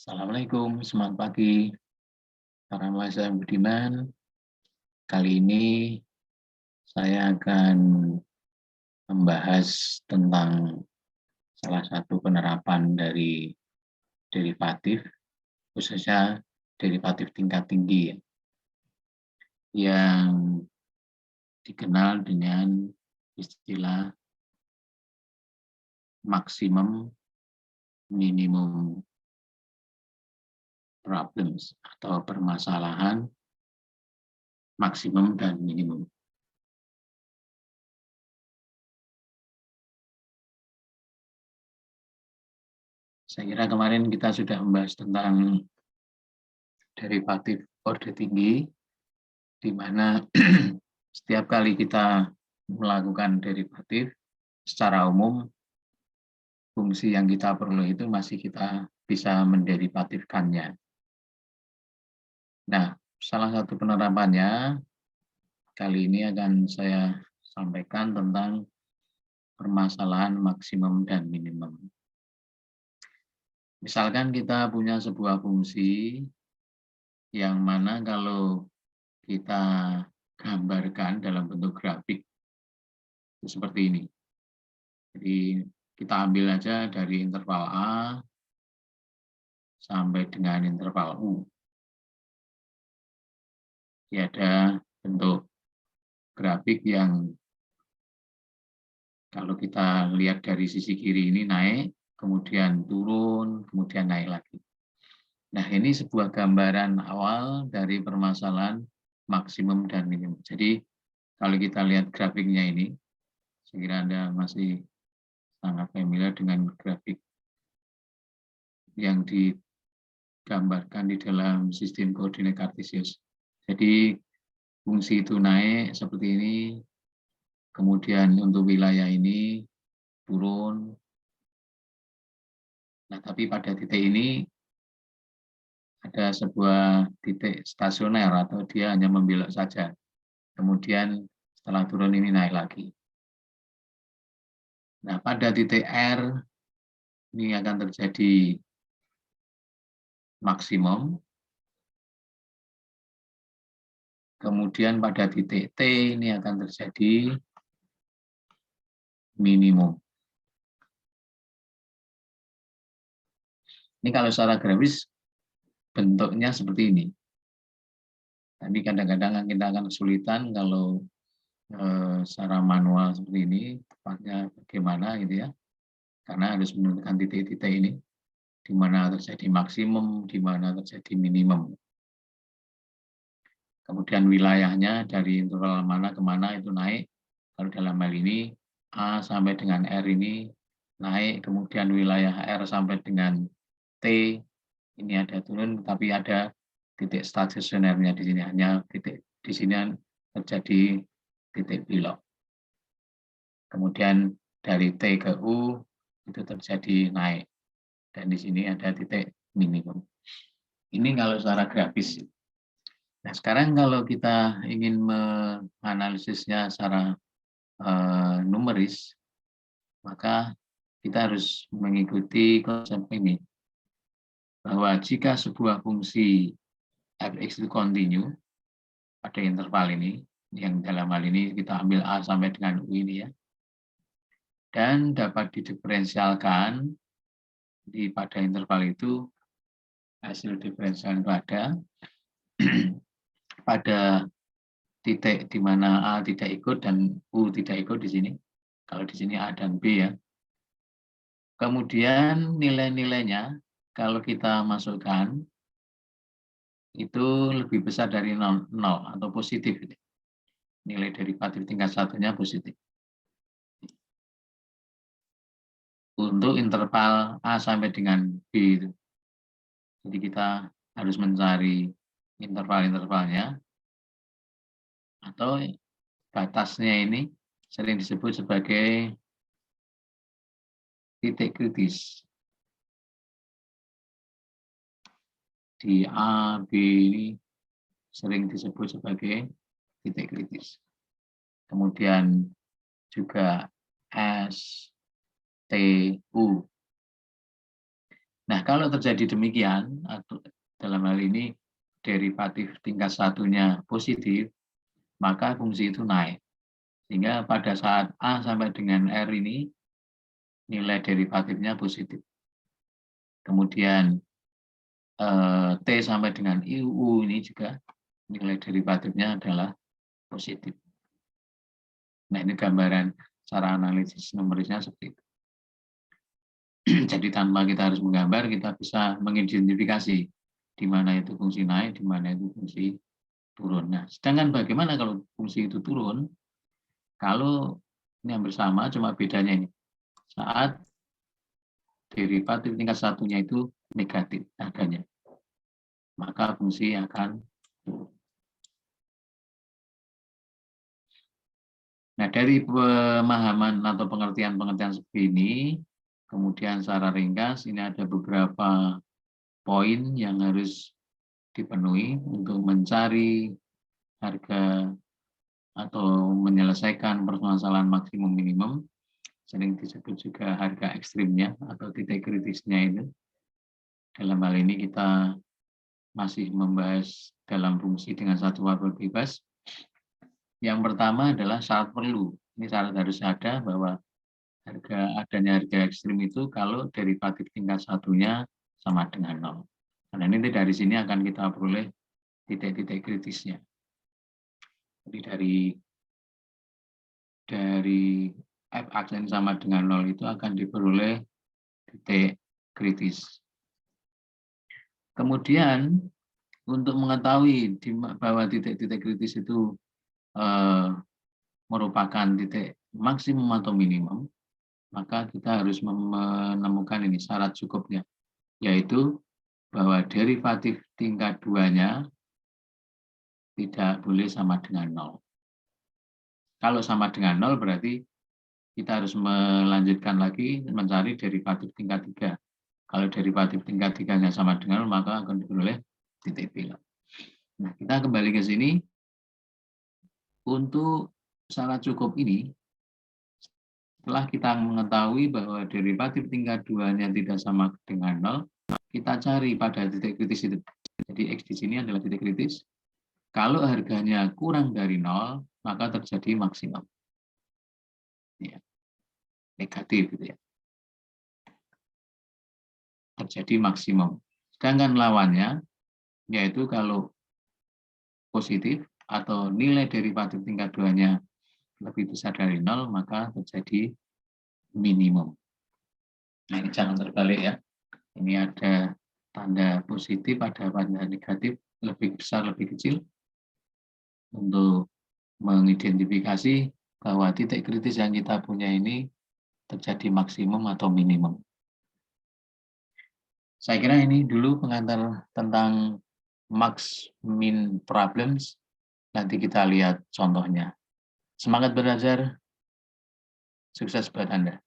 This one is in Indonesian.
Assalamualaikum, semangat pagi para mahasiswa yang budiman. Kali ini saya akan membahas tentang salah satu penerapan dari derivatif, khususnya derivatif tingkat tinggi yang dikenal dengan istilah maksimum minimum problems atau permasalahan maksimum dan minimum. Saya kira kemarin kita sudah membahas tentang derivatif orde tinggi, di mana setiap kali kita melakukan derivatif, secara umum fungsi yang kita perlu itu masih kita bisa menderivatifkannya. Nah, salah satu penerapannya kali ini akan saya sampaikan tentang permasalahan maksimum dan minimum. Misalkan kita punya sebuah fungsi yang mana kalau kita gambarkan dalam bentuk grafik itu seperti ini. Jadi kita ambil aja dari interval A sampai dengan interval U. Jadi ada bentuk grafik yang kalau kita lihat dari sisi kiri ini naik, kemudian turun, kemudian naik lagi. Nah, ini sebuah gambaran awal dari permasalahan maksimum dan minimum. Jadi kalau kita lihat grafiknya ini, saya kira Anda masih sangat familiar dengan grafik yang digambarkan di dalam sistem koordinat kartesius. Jadi fungsi itu naik seperti ini, kemudian untuk wilayah ini turun. Nah, tapi pada titik ini ada sebuah titik stasioner atau dia hanya membelok saja. Kemudian setelah turun ini naik lagi. Nah, pada titik R ini akan terjadi maksimum. Kemudian pada titik T ini akan terjadi minimum. Ini kalau secara grafis bentuknya seperti ini. Tapi kadang-kadang kita akan kesulitan kalau secara manual seperti ini, tepatnya bagaimana gitu ya. Karena harus menentukan titik-titik ini, di mana terjadi maksimum, di mana terjadi minimum. Kemudian wilayahnya dari interval mana ke mana itu naik. Kalau dalam hal ini A sampai dengan R ini naik, kemudian wilayah R sampai dengan T ini ada turun, tapi ada titik stasionernya di sini, hanya titik di sini terjadi titik belok. Kemudian dari T ke U itu terjadi naik, dan di sini ada titik minimum. Ini kalau secara grafis. Nah, sekarang kalau kita ingin menganalisisnya secara numeris, maka kita harus mengikuti konsep ini, bahwa jika sebuah fungsi fx itu kontinu pada interval ini, yang dalam hal ini kita ambil A sampai dengan U ini ya, dan dapat didiferensialkan pada interval itu, hasil diferensial itu ada pada titik di mana A tidak ikut dan U tidak ikut di sini. Kalau di sini A dan B ya. Kemudian nilai-nilainya kalau kita masukkan itu lebih besar dari 0 atau positif. Nilai derivatif tingkat satunya positif. Untuk interval A sampai dengan B itu. Jadi kita harus mencari interval-intervalnya, atau batasnya ini sering disebut sebagai titik kritis. Di A, B ini sering disebut sebagai titik kritis. Kemudian juga S, T, U. Nah, kalau terjadi demikian, atau dalam hal ini derivatif tingkat satunya positif, maka fungsi itu naik. Sehingga pada saat A sampai dengan R ini, nilai derivatifnya positif. Kemudian T sampai dengan IU ini juga nilai derivatifnya adalah positif. Nah, ini gambaran cara analisis numerisnya seperti itu. Jadi tanpa kita harus menggambar, kita bisa mengidentifikasi di mana itu fungsi naik, di mana itu fungsi turun. Nah, sedangkan bagaimana kalau fungsi itu turun? Kalau ini hampir sama, cuma bedanya ini. Saat derivatif tingkat satunya itu negatif harganya, maka fungsi akan turun. Nah, dari pemahaman atau pengertian-pengertian seperti ini, kemudian secara ringkas, ini ada beberapa poin yang harus dipenuhi untuk mencari harga atau menyelesaikan permasalahan maksimum minimum, sering disebut juga harga ekstrimnya atau titik kritisnya itu. Dalam hal ini kita masih membahas dalam fungsi dengan satu variabel bebas. Yang pertama adalah syarat perlu. Ini syarat harus ada bahwa adanya harga ekstrim itu kalau derivatif tingkat satunya sama dengan nol. Karena ini dari sini akan kita peroleh titik-titik kritisnya. Jadi dari f aksen sama dengan nol itu akan diperoleh titik kritis. Kemudian untuk mengetahui bahwa titik-titik kritis itu merupakan titik maksimum atau minimum, maka kita harus menemukan ini syarat cukupnya, yaitu bahwa derivatif tingkat 2-nya tidak boleh sama dengan nol. Kalau sama dengan nol berarti kita harus melanjutkan lagi mencari derivatif tingkat 3. Kalau derivatif tingkat 3-nya sama dengan nol, maka akan diperoleh titik belok. Nah, kita kembali ke sini. Untuk syarat cukup ini, setelah kita mengetahui bahwa derivatif tingkat 2-nya tidak sama dengan nol, kita cari pada titik kritis itu. Jadi X di sini adalah titik kritis. Kalau harganya kurang dari nol, maka terjadi maksimum. Ya, negatif gitu ya. Terjadi maksimum. Sedangkan lawannya, yaitu kalau positif atau nilai derivatif tingkat 2-nya lebih besar dari nol, maka terjadi minimum. Nah, ini jangan terbalik ya. Ini ada tanda positif, ada tanda negatif, lebih besar, lebih kecil. Untuk mengidentifikasi bahwa titik kritis yang kita punya ini terjadi maksimum atau minimum. Saya kira ini dulu pengantar tentang max min problems. Nanti kita lihat contohnya. Semangat belajar, sukses buat Anda.